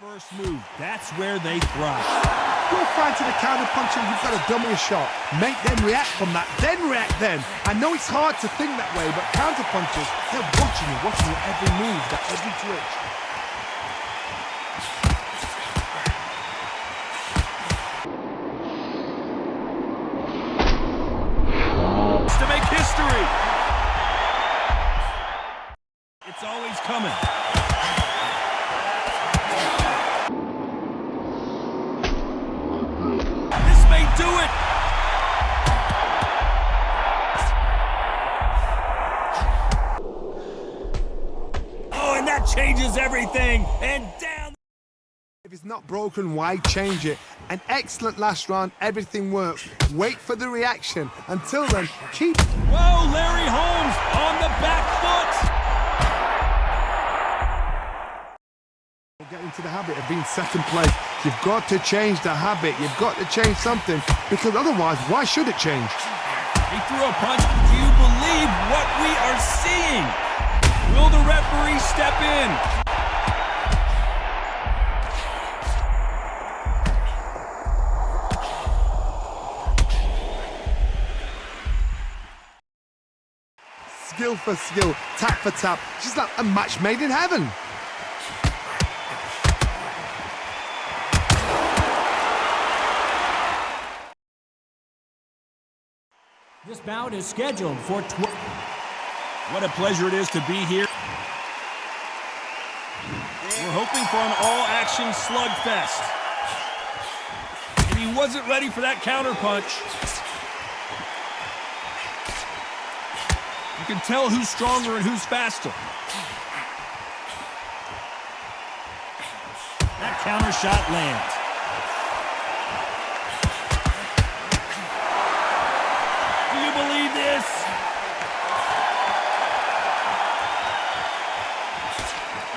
First move, that's where they thrive. You're fighting a counter puncher, you've got to dummy a shot. Make them react from that, then react then. I know it's hard to think that way, but counter punchers, they're watching you every move, that every twitch. To make history. It's always coming. Do it! Oh, and that changes everything. And down. If it's not broken, why change it? An excellent last round, everything works. Wait for the reaction. Until then, keep... Whoa, Larry Holmes on the back foot! Get into the habit of being second place. You've got to change the habit. You've got to change something, because otherwise, why should it change? He threw a punch. Do you believe what we are seeing? Will the referee step in? Skill for skill, tap for tap. Just like a match made in heaven. This bout is scheduled for What a pleasure it is to be here. We're hoping for an all-action slugfest. And he wasn't ready for that counterpunch. You can tell who's stronger and who's faster. That counter shot lands. Believe this?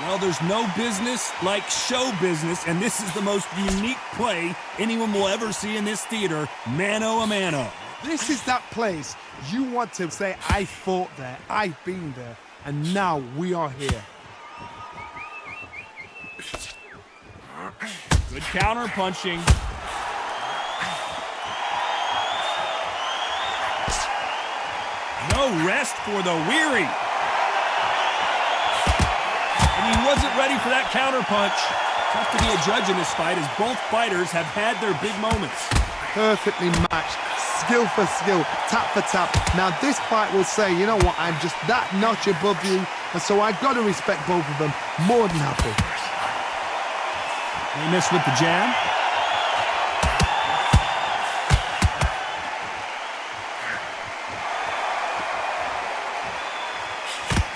Well, there's no business like show business, and this is the most unique play anyone will ever see in this theater, mano a mano. This is that place you want to say, I fought there, I've been there, and now we are here. Good counter punching. No rest for the weary. And he wasn't ready for that counter punch. Tough to be a judge in this fight, as both fighters have had their big moments. Perfectly matched, skill for skill, tap for tap. Now this fight will say, you know what, I'm just that notch above you, and so I've got to respect both of them. More than happy. They missed with the jab.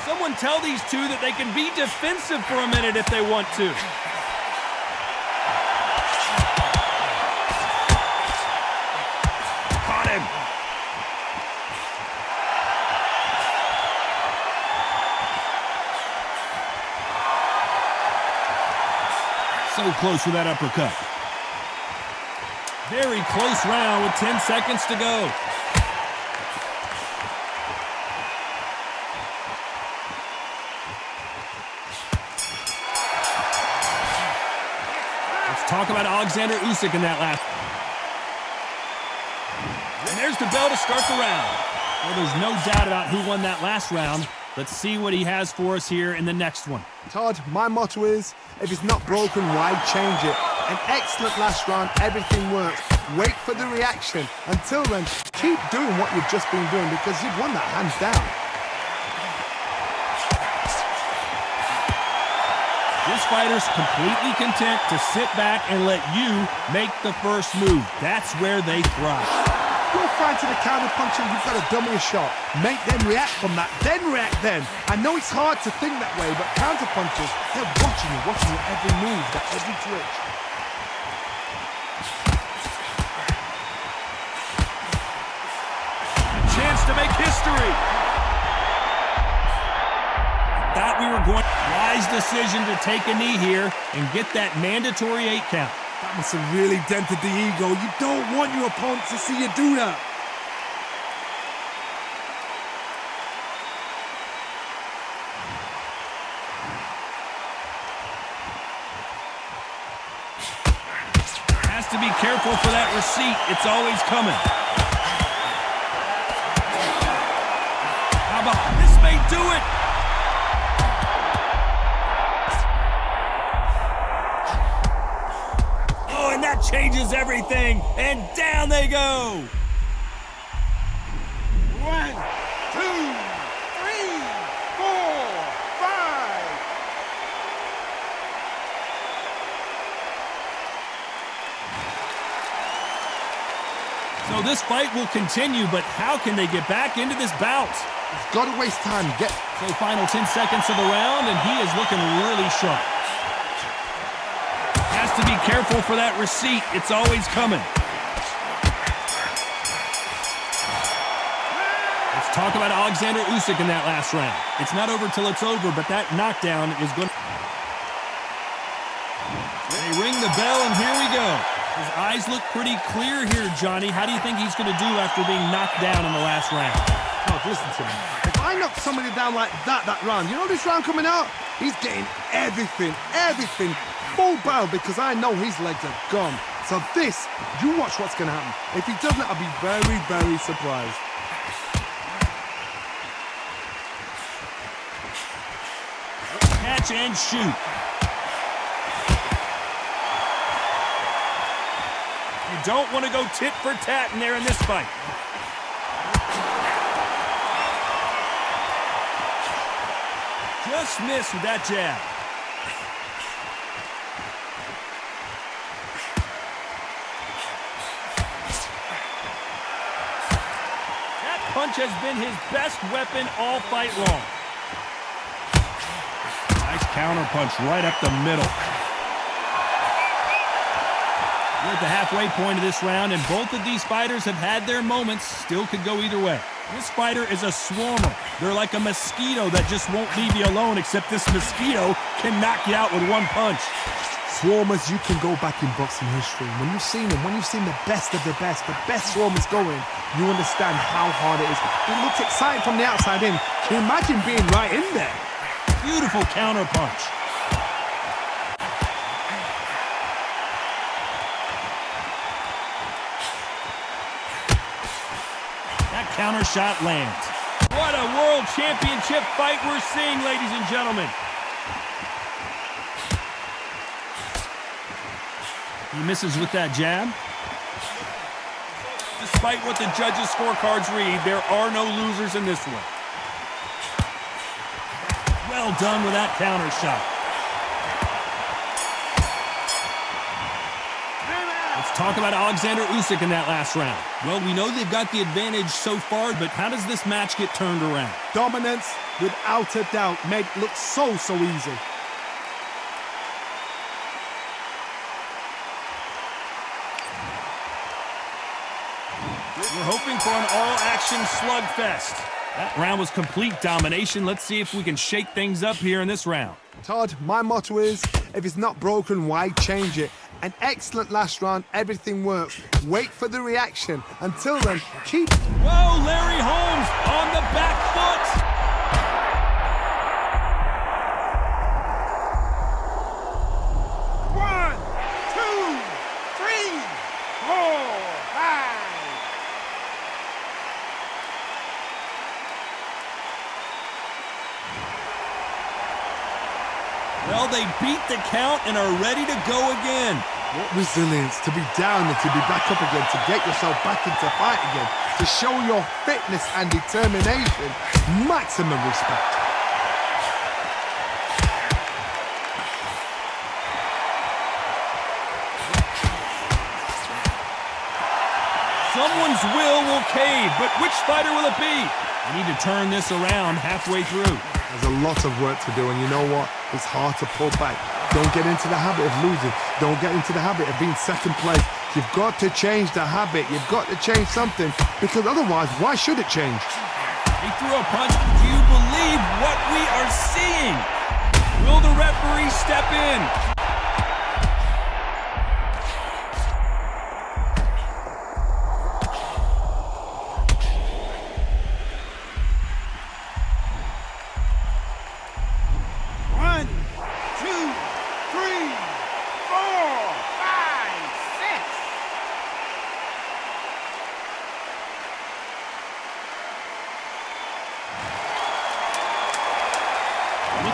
Someone tell these two that they can be defensive for a minute if they want to. Caught him. So close with that uppercut. Very close round with 10 seconds to go. Talk about Oleksandr Usyk in that last. And there's the bell to start the round. Well, there's no doubt about who won that last round. Let's see what he has for us here in the next one. Todd, my motto is, if it's not broken, why change it? An excellent last round, everything works. Wait for the reaction. Until then, keep doing what you've just been doing, because you've won that hands down. This fighter's completely content to sit back and let you make the first move. That's where they thrive. You're fighting a counter puncher, you've got to dummy a shot. Make them react from that, then react then. I know it's hard to think that way, but counter punchers, they're watching you every move, that every twitch. A chance to make history. Thought we were going. Wise decision to take a knee here and get that mandatory 8 count. That must have really dented the ego. You don't want your opponent to see you do that. to be careful for that receipt. It's always coming. How about this? May do it. Oh, and that changes everything. And down they go. 1, 2, 3, 4, 5. So this fight will continue, but how can they get back into this bout? He's got to waste time. So final 10 seconds of the round, and he is looking really sharp. Has to be careful for that receipt. It's always coming. Let's talk about Oleksandr Usyk in that last round. It's not over till it's over, but that knockdown is going to... They ring the bell, and here we go. His eyes look pretty clear here, Johnny. How do you think he's going to do after being knocked down in the last round? Oh, listen to me. If I knock somebody down like that round, you know this round coming out? He's getting everything, full barrel, because I know his legs are gone. So this, you watch what's going to happen. If he doesn't, I'll be very, very surprised. Catch and shoot. You don't want to go tit for tat in there in this fight. Just missed with that jab. That punch has been his best weapon all fight long. Nice counter punch right up the middle. We're at the halfway point of this round, and both of these fighters have had their moments. Still could go either way. This fighter is a swarmer. They're like a mosquito that just won't leave you alone, except this mosquito can knock you out with one punch. Swarmers, you can go back in boxing history. When you've seen them, when you've seen the best of the best swarmers going, you understand how hard it is. It looks exciting from the outside in. Can you imagine being right in there? Beautiful counter punch. Counter shot lands. What a world championship fight we're seeing, ladies and gentlemen. He misses with that jab. Despite what the judges' scorecards read, there are no losers in this one. Well done with that counter shot. Let's talk about Oleksandr Usyk in that last round. Well, we know they've got the advantage so far, but how does this match get turned around? Dominance, without a doubt, made it look so easy. We're hoping for an all-action slugfest. That round was complete domination. Let's see if we can shake things up here in this round. Todd, my motto is, if it's not broken, why change it? An excellent last round, everything works. Wait for the reaction. Until then, keep... Whoa, Larry Holmes on the back foot. 1, 2, 3, 4, 5. Well, they beat the count and are ready to go again. What resilience to be down and to be back up again, to get yourself back into fight again, to show your fitness and determination. Maximum respect. Someone's will cave, but which fighter will it be? We need to turn this around halfway through. There's a lot of work to do, and you know what? It's hard to pull back. Don't get into the habit of losing. Don't get into the habit of being second place. You've got to change the habit. You've got to change something, because otherwise, why should it change? He threw a punch. Do you believe what we are seeing? Will the referee step in?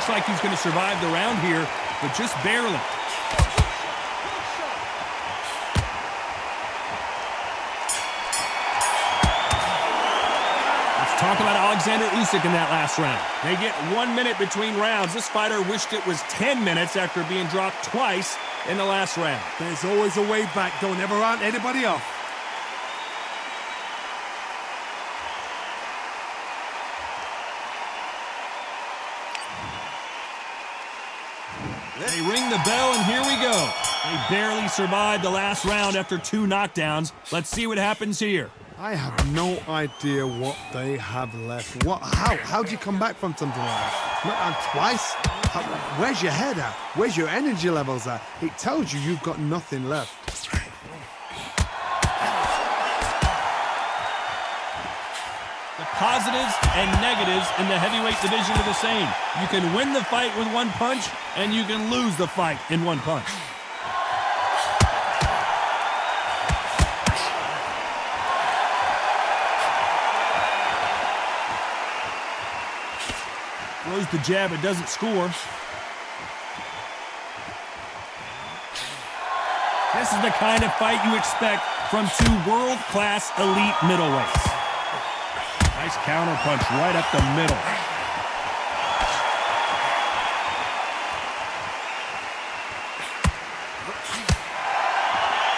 Looks like he's going to survive the round here, but just barely. Talk about Oleksandr Usyk in that last round. They get 1 minute between rounds. This fighter wished it was 10 minutes after being dropped twice in the last round. There's always a way back. Don't ever round anybody off. They ring the bell, and here we go. They barely survived the last round after 2 knockdowns. Let's see what happens here. I have no idea what they have left. How do you come back from something like that? Not on twice? Where's your head at? Where's your energy levels at? It tells you you've got nothing left. The positives and negatives in the heavyweight division are the same. You can win the fight with 1 punch, and you can lose the fight in 1 punch. Throws the jab, it doesn't score. This is the kind of fight you expect from 2 world-class elite middleweights. Nice counter punch right up the middle.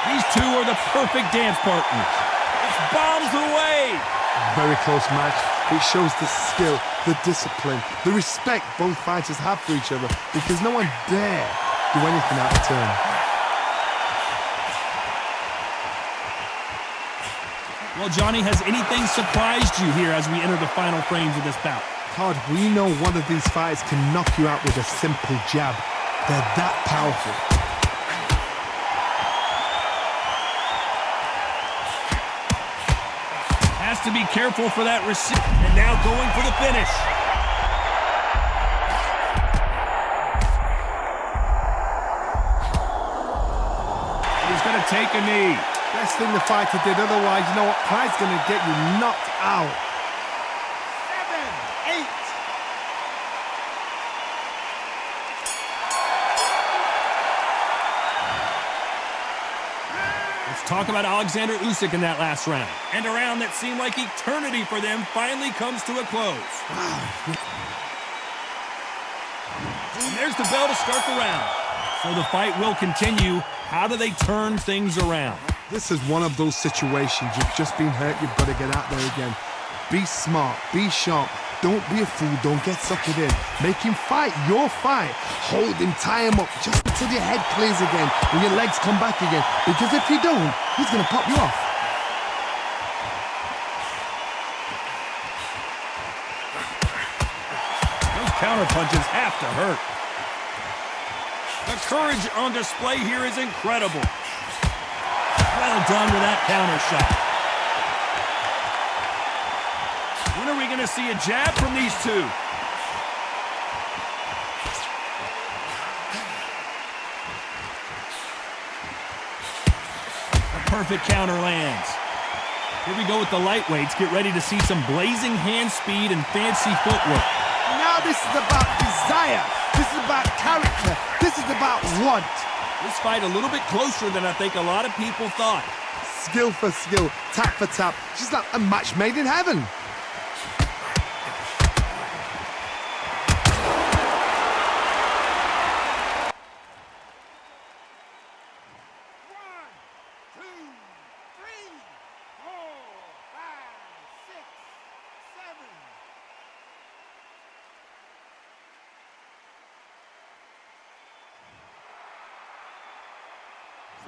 These 2 are the perfect dance partners. It's bombs away. Very close match. It shows the skill, the discipline, the respect both fighters have for each other, because no one dare do anything out of turn. Well, Johnny, has anything surprised you here as we enter the final frames of this bout? Todd, we know one of these fighters can knock you out with a simple jab. They're that powerful. Has to be careful for that receipt. And now going for the finish. He's going to take a knee. Best thing the fighter did, otherwise, you know what? Pride's going to get you knocked out. 7, 8. Let's talk about Oleksandr Usyk in that last round. And a round that seemed like eternity for them finally comes to a close. And there's the bell to start the round. So the fight will continue. How do they turn things around? This is one of those situations. You've just been hurt. You've got to get out there again. Be smart. Be sharp. Don't be a fool. Don't get suckered in. Make him fight your fight. Hold him. Tie him up just until your head clears again and your legs come back again. Because if you don't, he's going to pop you off. Those counter punches have to hurt. The courage on display here is incredible. Well done with that counter shot. When are we going to see a jab from these 2? A perfect counter lands. Here we go with the lightweights. Get ready to see some blazing hand speed and fancy footwork. Now this is about desire. This is about character. This is about want. This fight a little bit closer than I think a lot of people thought. Skill for skill, tap for tap. She's like a match made in heaven.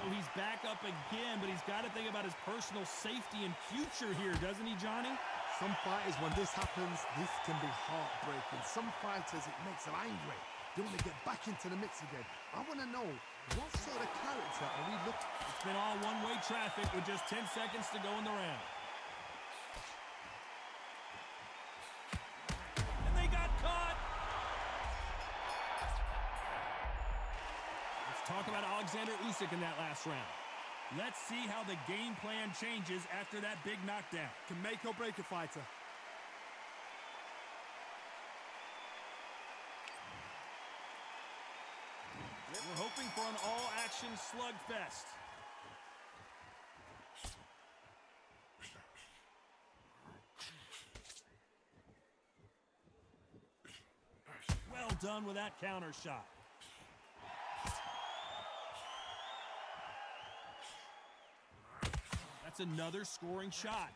So he's back up again, but he's got to think about his personal safety and future here, doesn't he, Johnny? Some fighters, when this happens, this can be heartbreaking. Some fighters, it makes them angry. They want to get back into the mix again. I want to know, what sort of character are we looking at? It's been all one-way traffic with just 10 seconds to go in the round. And they got caught! Let's talk about Oleksandr Usyk in that last round. Let's see how the game plan changes after that big knockdown. Can make or break a fighter. We're hoping for an all-action slugfest. Well done with that counter shot. That's another scoring shot.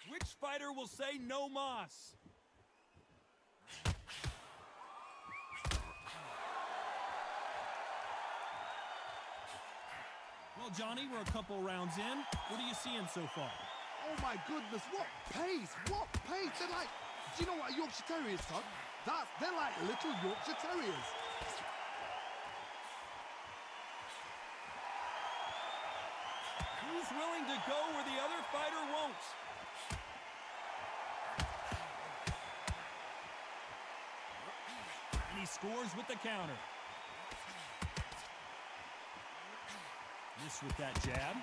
Which fighter will say no mas? Well, Johnny, we're a couple rounds in. What are you seeing so far? Oh my goodness, what pace! What pace! They're like, do you know what a Yorkshire Terrier is, Todd? They're like little Yorkshire Terriers. Who's willing to go where the other fighter won't? And he scores with the counter. Miss with that jab.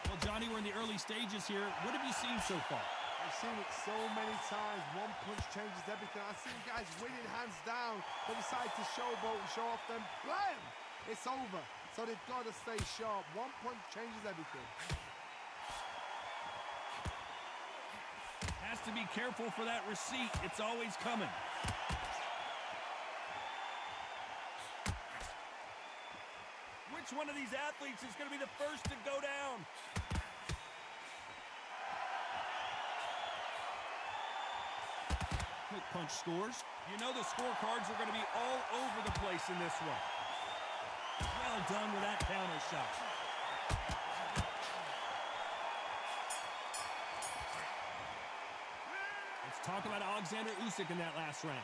Well, Johnny, we're in the early stages here. What have you seen so far? I've seen it so many times. One punch changes everything. I've seen guys winning hands down, but decide to showboat and show off, then blam! It's over. So they've got to stay sharp. One punch changes everything. Has to be careful for that receipt. It's always coming. Which one of these athletes is going to be the first to go down? Quick punch scores. You know the scorecards are going to be all over the place in this one. Well done with that counter shot. Let's talk about Oleksandr Usyk in that last round.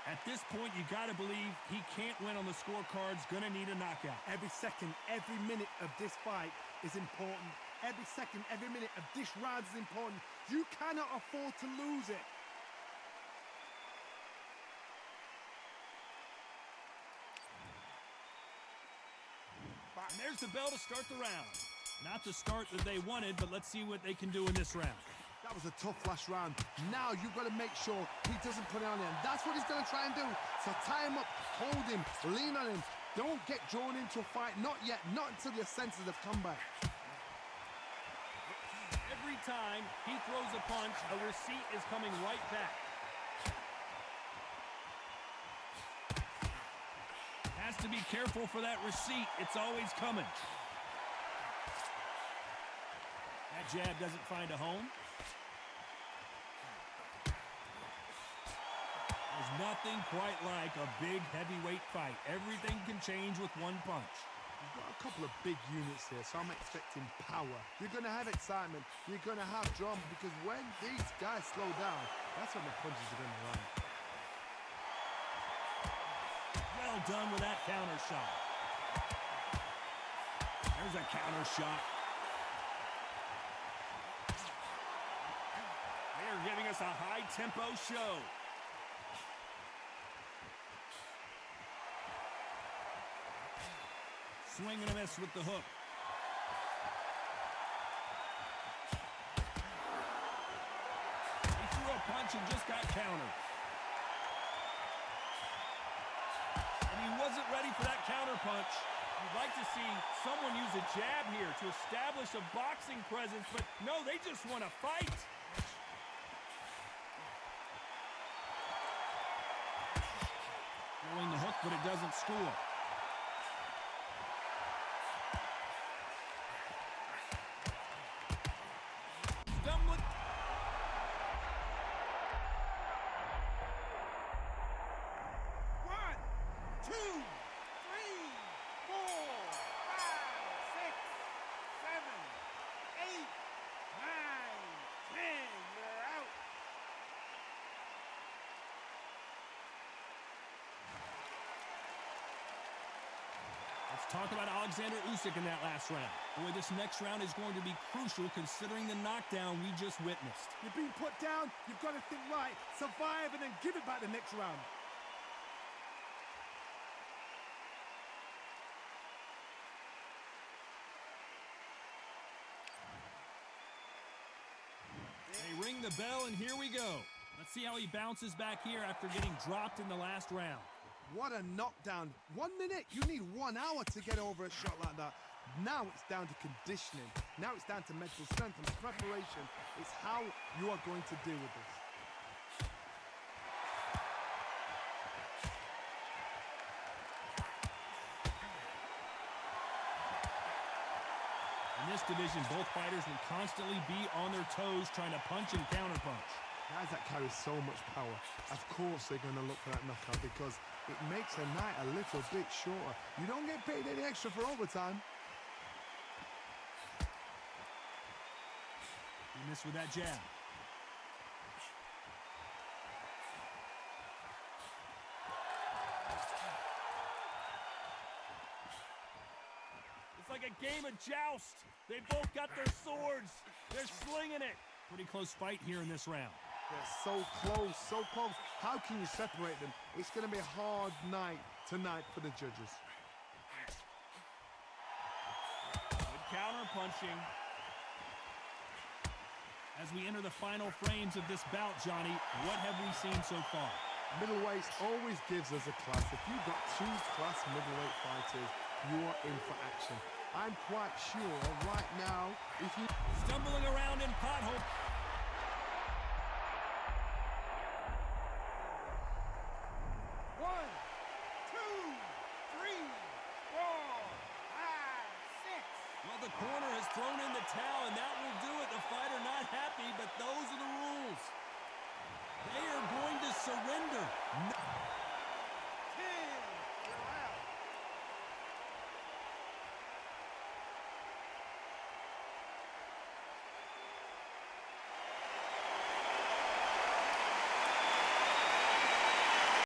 At this point, you got to believe he can't win on the scorecards. Going to need a knockout. Every second, every minute of this fight is important. Every second, every minute of this round is important. You cannot afford to lose it. And there's the bell to start the round. Not the start that they wanted, but let's see what they can do in this round. That was a tough last round. Now you've got to make sure he doesn't put it on him. That's what he's going to try and do. So tie him up, hold him, lean on him. Don't get drawn into a fight. Not yet. Not until your senses have come back. Every time he throws a punch, a receipt is coming right back. Has to be careful for that receipt. It's always coming. That jab doesn't find a home. There's nothing quite like a big heavyweight fight. Everything can change with one punch. You've got a couple of big units here, so I'm expecting power. You're going to have excitement. You're going to have drama, because when these guys slow down, that's when the punches are going to land. Well done with that counter shot. There's a counter shot. They are giving us a high-tempo show. Swing and a miss with the hook. He threw a punch and just got countered. And he wasn't ready for that counter punch. You'd like to see someone use a jab here to establish a boxing presence, but no, they just want to fight. Throwing the hook, but it doesn't score. Let's talk about Oleksandr Usyk in that last round. Boy, this next round is going to be crucial considering the knockdown we just witnessed. You're being put down, you've got to think right, survive, and then give it back the next round. They ring the bell, and here we go. Let's see how he bounces back here after getting dropped in the last round. What a knockdown. 1 minute. You need 1 hour to get over a shot like that. Now it's down to conditioning. Now it's down to mental strength and preparation. It's how you are going to deal with this. In this division, both fighters will constantly be on their toes trying to punch and counterpunch. Guys that carry so much power, of course they're going to look for that knockout because it makes a night a little bit shorter. You don't get paid any extra for overtime. He missed with that jab. It's like a game of joust. They both got their swords. They're slinging it. Pretty close fight here in this round. They're so close, so close. How can you separate them? It's going to be a hard night tonight for the judges. Good counter punching. As we enter the final frames of this bout, Johnny, what have we seen so far? Middleweight always gives us a class. If you've got 2 class middleweight fighters, you are in for action. I'm quite sure right now, if you... Stumbling around in pothole. 1, 2, 3, 4, 5, 6. Well, the corner has thrown in the towel, and that will do it. The fighter not happy, but those are the